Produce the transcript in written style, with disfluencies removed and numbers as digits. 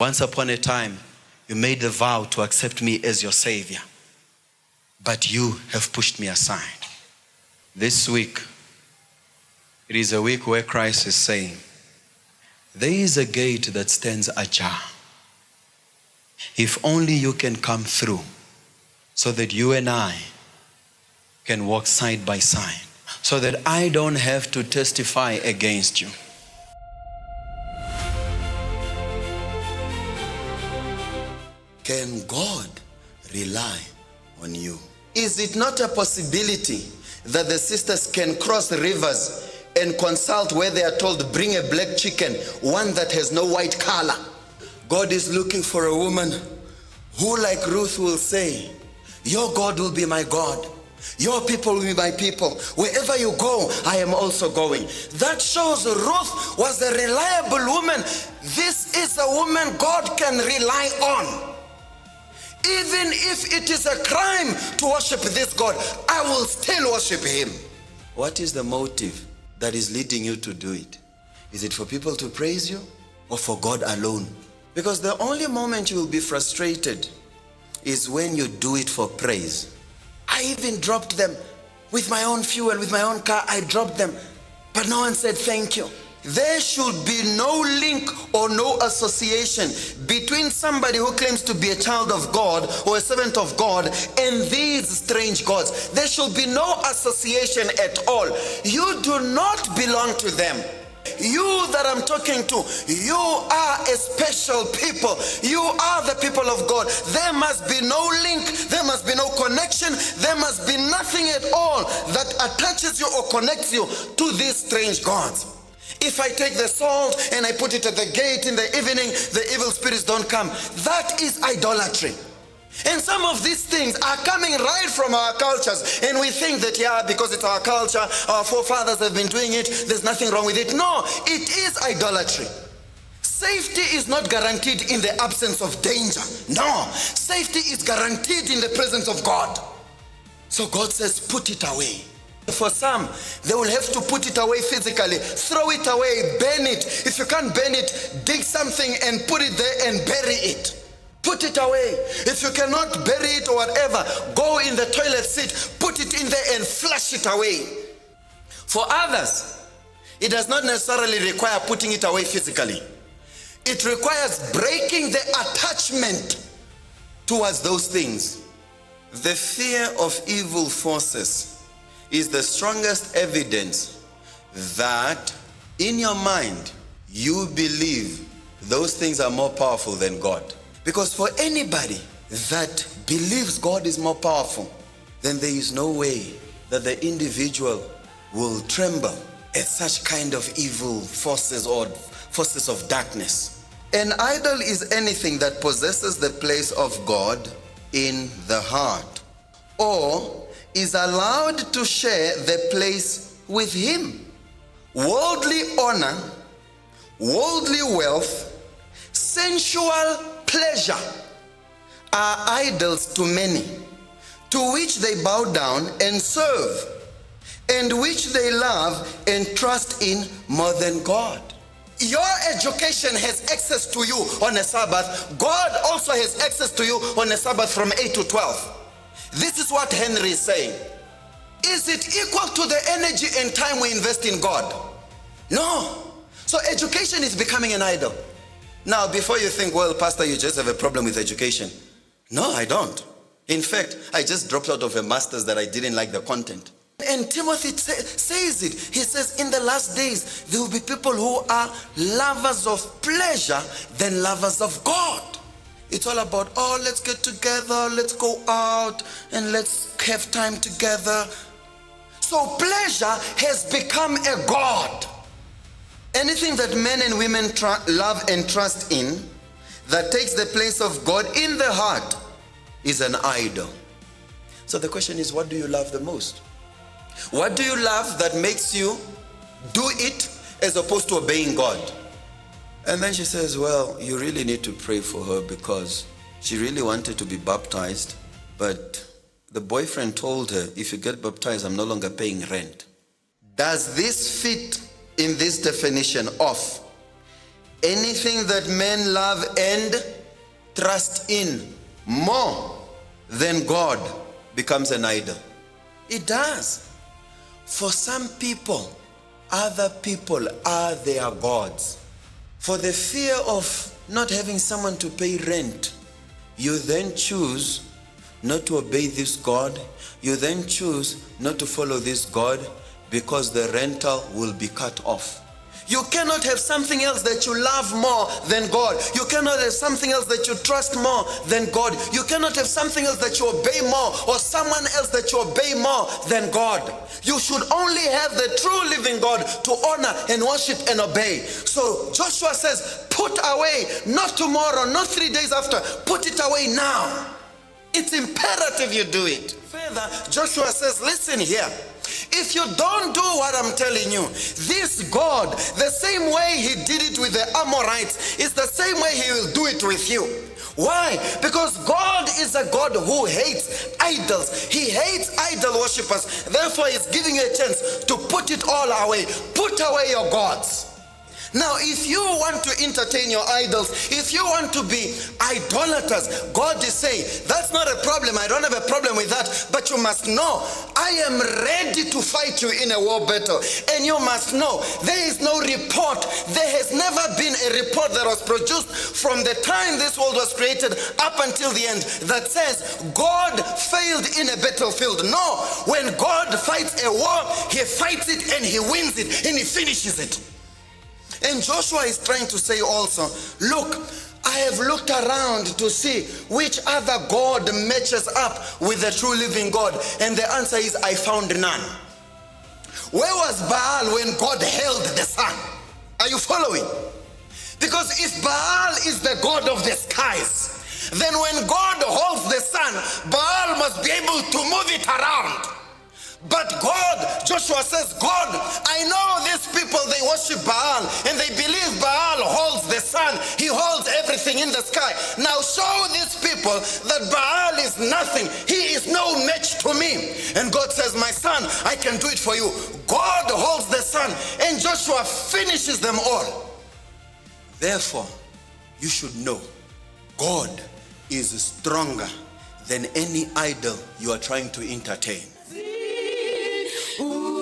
Once upon a time, you made the vow to accept me as your Savior, but you have pushed me aside. This week, it is a week where Christ is saying, there is a gate that stands ajar. If only you can come through so that you and I can walk side by side, so that I don't have to testify against you. Can God rely on you? Is it not a possibility that the sisters can cross the rivers and consult where they are told, bring a black chicken, one that has no white color? God is looking for a woman who, like Ruth, will say, your God will be my God. Your people will be my people. Wherever you go, I am also going. That shows Ruth was a reliable woman. This is a woman God can rely on. Even if it is a crime to worship this God, I will still worship him. What is the motive that is leading you to do it? Is it for people to praise you or for God alone? Because the only moment you will be frustrated is when you do it for praise. I even dropped them with my own fuel, with my own car. I dropped them, but no one said thank you. There should be no link or no association between somebody who claims to be a child of God or a servant of God and these strange gods. There should be no association at all. You do not belong to them. You that I'm talking to, you are a special people. You are the people of God. There must be no link. There must be no connection. There must be nothing at all that attaches you or connects you to these strange gods. If I take the salt and I put it at the gate in the evening, the evil spirits don't come. That is idolatry. And some of these things are coming right from our cultures. And we think that, yeah, because it's our culture, our forefathers have been doing it, there's nothing wrong with it. No, it is idolatry. Safety is not guaranteed in the absence of danger. No, safety is guaranteed in the presence of God. So God says, put it away. For some, they will have to put it away physically, throw it away, burn it. If you can't burn it, dig something and put it there and bury it. Put it away. If you cannot bury it or whatever, go in the toilet seat, put it in there and flush it away. For others, it does not necessarily require putting it away physically. It requires breaking the attachment towards those things. The fear of evil forces is the strongest evidence that in your mind you believe those things are more powerful than God. Because for anybody that believes God is more powerful, then there is no way that the individual will tremble at such kind of evil forces or forces of darkness. An idol is anything that possesses the place of God in the heart, or is allowed to share the place with him. Worldly honor, worldly wealth, sensual pleasure are idols to many, to which they bow down and serve, and which they love and trust in more than God. Your education has access to you on a Sabbath. God also has access to you on a Sabbath from 8 to 12. This is what Henry is saying. Is it equal to the energy and time we invest in God? No. So education is becoming an idol. Now, before you think, well, Pastor, you just have a problem with education. No, I don't. In fact, I just dropped out of a master's that I didn't like the content. And Timothy says it. He says, in the last days, there will be people who are lovers of pleasure than lovers of God. It's all about, oh, let's get together, let's go out, and let's have time together. So pleasure has become a god. Anything that men and women love and trust in that takes the place of God in the heart is an idol. So the question is, what do you love the most? What do you love that makes you do it as opposed to obeying God? And then she says, well, you really need to pray for her because she really wanted to be baptized, but the boyfriend told her, if you get baptized, I'm no longer paying rent. Does this fit in this definition of Anything that men love and trust in more than God becomes an idol. It does. For some people, other people are their gods. For the fear of not having someone to pay rent, you then choose not to obey this God. You then choose not to follow this God because the rental will be cut off. You cannot have something else that you love more than God. You cannot have something else that you trust more than God. You cannot have something else that you obey more, or someone else that you obey more than God. You should only have the true living God to honor and worship and obey. So Joshua says, put away, not tomorrow, not 3 days after, put it away now. It's imperative you do it. Further, Joshua says, listen here. If you don't do what I'm telling you, this God, the same way he did it with the Amorites, is the same way he will do it with you. Why? Because God is a God who hates idols. He hates idol worshippers. Therefore, he's giving you a chance to put it all away. Put away your gods. Now, if you want to entertain your idols, if you want to be idolaters, God is saying, that's not a problem. I don't have a problem with that. But you must know, I am ready to fight you in a war battle. And you must know, there is no report. There has never been a report that was produced from the time this world was created up until the end that says God failed in a battlefield. No, when God fights a war, he fights it and he wins it and he finishes it. And Joshua is trying to say also, look, I have looked around to see which other God matches up with the true living God. And the answer is, I found none. Where was Baal when God held the sun? Are you following? Because if Baal is the God of the skies, then when God holds the sun, Baal must be able to move it around. But God, Joshua says, God, I know these people, they worship Baal and they believe Baal holds the sun. He holds everything in the sky. Now show these people that Baal is nothing. He is no match to me. And God says, my son, I can do it for you. God holds the sun and Joshua finishes them all. Therefore, you should know God is stronger than any idol you are trying to entertain. Ooh.